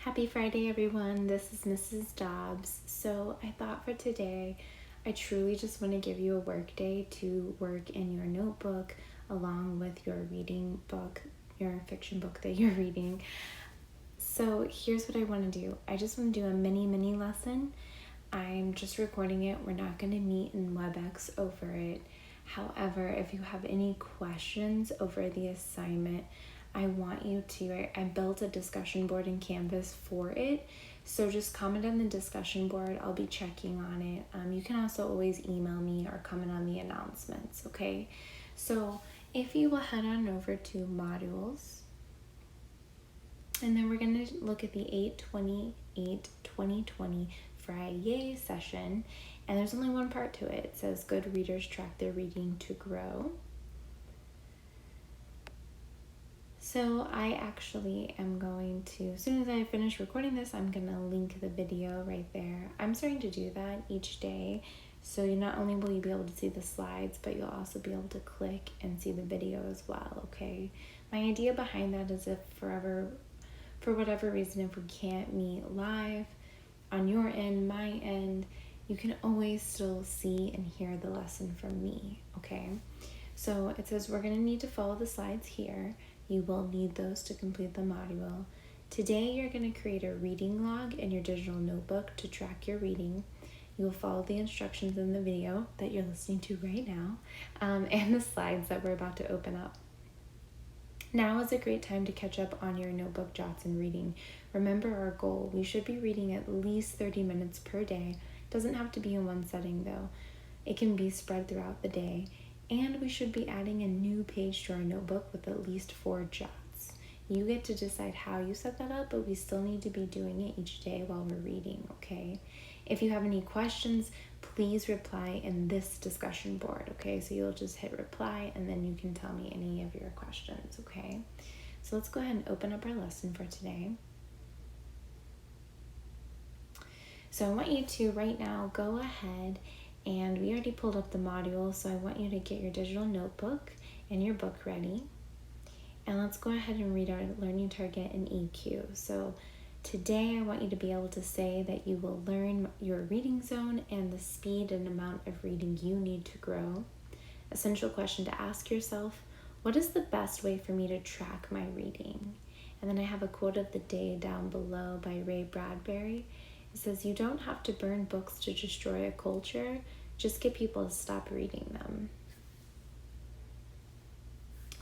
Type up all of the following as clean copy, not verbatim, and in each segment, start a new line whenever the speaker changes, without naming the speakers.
Happy Friday, everyone. This is Mrs. Dobbs. So I thought for today, I truly just want to give you a work day to work in your notebook along with your reading book, your fiction book that you're reading. So here's what I want to do. I just want to do a mini lesson. I'm just recording it. We're not going to meet in WebEx over it. However, if you have any questions over the assignment, I want you to, I built a discussion board in Canvas for it. So just comment on the discussion board. I'll be checking on it. You can also always email me or comment on the announcements, okay? So if you will head on over to modules, and then we're going to look at the 8/28/2020 FriYAY Session. And there's only one part to it. It says, good readers track their reading to grow. So I actually am going to, as soon as I finish recording this, I'm going to link the video right there. I'm starting to do that each day. So not only will you be able to see the slides, but you'll also be able to click and see the video as well, okay? My idea behind that is if for whatever reason, if we can't meet live on your end, my end, you can always still see and hear the lesson from me, okay? So it says we're going to need to follow the slides here. You will need those to complete the module. Today, you're going to create a reading log in your digital notebook to track your reading. You will follow the instructions in the video that you're listening to right now, and the slides that we're about to open up. Now is a great time to catch up on your notebook jots and reading. Remember our goal. We should be reading at least 30 minutes per day. Doesn't have to be in one setting though. It can be spread throughout the day. And we should be adding a new page to our notebook with at least 4 jots. You get to decide how you set that up, but we still need to be doing it each day while we're reading, okay? If you have any questions, please reply in this discussion board, okay? So you'll just hit reply and then you can tell me any of your questions, okay? So let's go ahead and open up our lesson for today. So I want you to right now go ahead, and we already pulled up the module, so I want you to get your digital notebook and your book ready. And let's go ahead and read our learning target and EQ. So today I want you to be able to say that you will learn your reading zone and the speed and amount of reading you need to grow. Essential question to ask yourself, what is the best way for me to track my reading? And then I have a quote of the day down below by Ray Bradbury. It says, you don't have to burn books to destroy a culture, just get people to stop reading them.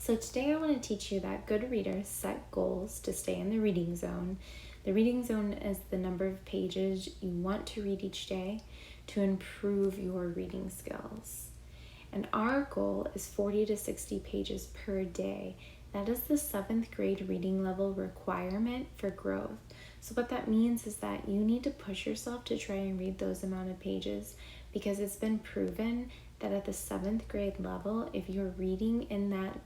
So today I want to teach you that good readers set goals to stay in the reading zone. The reading zone is the number of pages you want to read each day to improve your reading skills. And our goal is 40 to 60 pages per day. That is the 7th grade reading level requirement for growth. So what that means is that you need to push yourself to try and read those amount of pages, because it's been proven that at the 7th grade level, if you're reading in that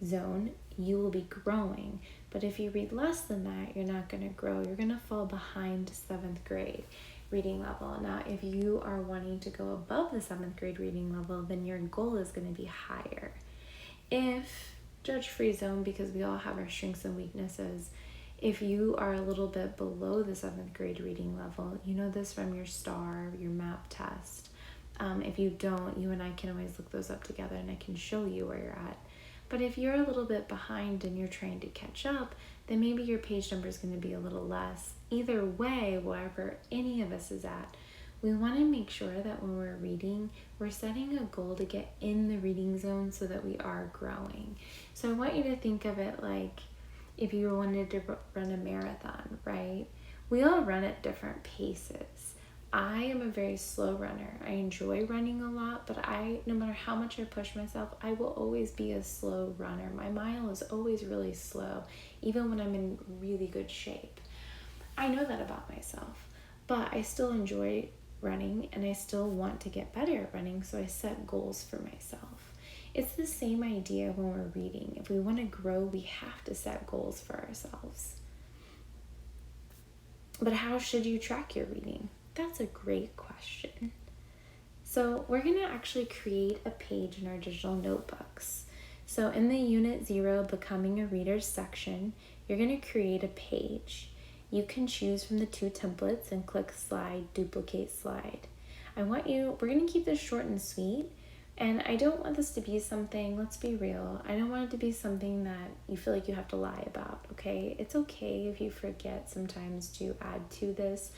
zone, you will be growing. But if you read less than that, you're not going to grow. You're going to fall behind 7th grade reading level. Now, if you are wanting to go above the 7th grade reading level, then your goal is going to be higher. If, judge-free zone, because we all have our strengths and weaknesses, if you are a little bit below the 7th grade reading level, you know this from your STAR, your MAP test. If you don't, you and I can always look those up together and I can show you where you're at. But if you're a little bit behind and you're trying to catch up, then maybe your page number is going to be a little less. Either way, wherever any of us is at, we want to make sure that when we're reading, we're setting a goal to get in the reading zone so that we are growing. So I want you to think of it like if you wanted to run a marathon, right? We all run at different paces. I am a very slow runner. I enjoy running a lot, but no matter how much I push myself, I will always be a slow runner. My mile is always really slow, even when I'm in really good shape. I know that about myself, but I still enjoy running and I still want to get better at running, so I set goals for myself. It's the same idea when we're reading. If we want to grow, we have to set goals for ourselves. But how should you track your reading? That's a great question. So we're going to actually create a page in our digital notebooks. So in the Unit 0 Becoming a Reader section, you're going to create a page. you can choose from the 2 templates and click slide, duplicate slide. we're going to keep this short and sweet. And I don't want this to be something, let's be real, I don't want it to be something that you feel like you have to lie about, okay? It's okay if you forget sometimes to add to this.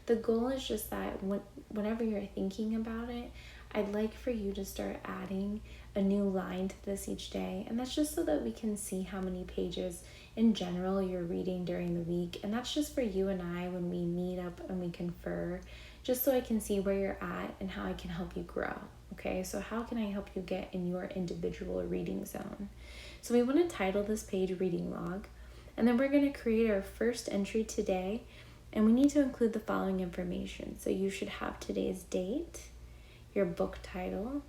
The goal is just that whenever you're thinking about it, I'd like for you to start adding a new line to this each day. And that's just so that we can see how many pages in general you're reading during the week. And that's just for you and I when we meet up and we confer, just so I can see where you're at and how I can help you grow. Okay, so how can I help you get in your individual reading zone? So we want to title this page Reading Log, and then we're going to create our first entry today, and we need to include the following information. So you should have today's date, your book title,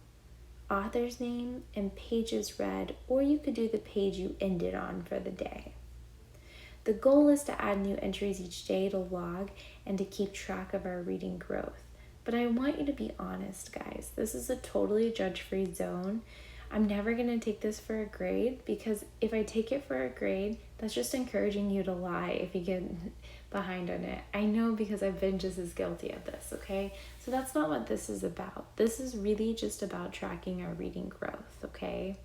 author's name, and pages read, or you could do the page you ended on for the day. The goal is to add new entries each day to log and to keep track of our reading growth. But I want you to be honest, guys. This is a totally judge-free zone. I'm never going to take this for a grade, because if I take it for a grade, that's just encouraging you to lie if you get behind on it. I know, because I've been just as guilty of this, okay? So that's not what this is about. This is really just about tracking our reading growth, okay?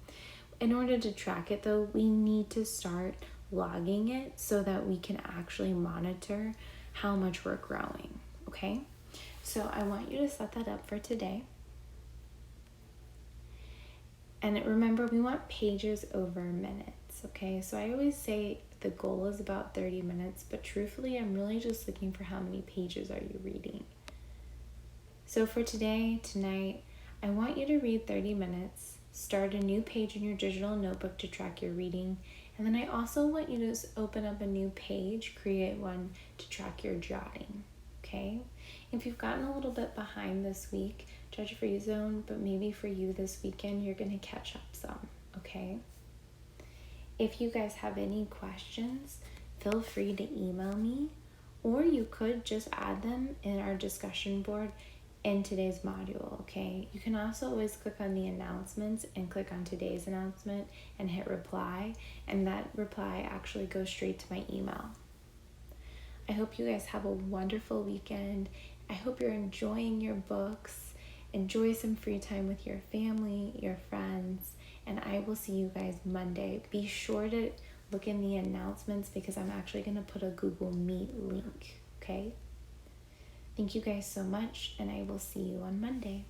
In order to track it, though, we need to start logging it so that we can actually monitor how much we're growing, okay? So I want you to set that up for today. And remember, we want pages over minutes, okay? So I always say the goal is about 30 minutes, but truthfully, I'm really just looking for how many pages are you reading. So for tonight, I want you to read 30 minutes, start a new page in your digital notebook to track your reading, and then I also want you to open up a new page, create one to track your jotting, okay? If you've gotten a little bit behind this week, judge-free zone, but maybe for you this weekend, you're going to catch up some, okay? If you guys have any questions, feel free to email me, or you could just add them in our discussion board in today's module, okay? You can also always click on the announcements and click on today's announcement and hit reply, and that reply actually goes straight to my email. I hope you guys have a wonderful weekend. I hope you're enjoying your books. Enjoy some free time with your family, your friends, and I will see you guys Monday. Be sure to look in the announcements, because I'm actually going to put a Google Meet link, okay? Thank you guys so much, and I will see you on Monday.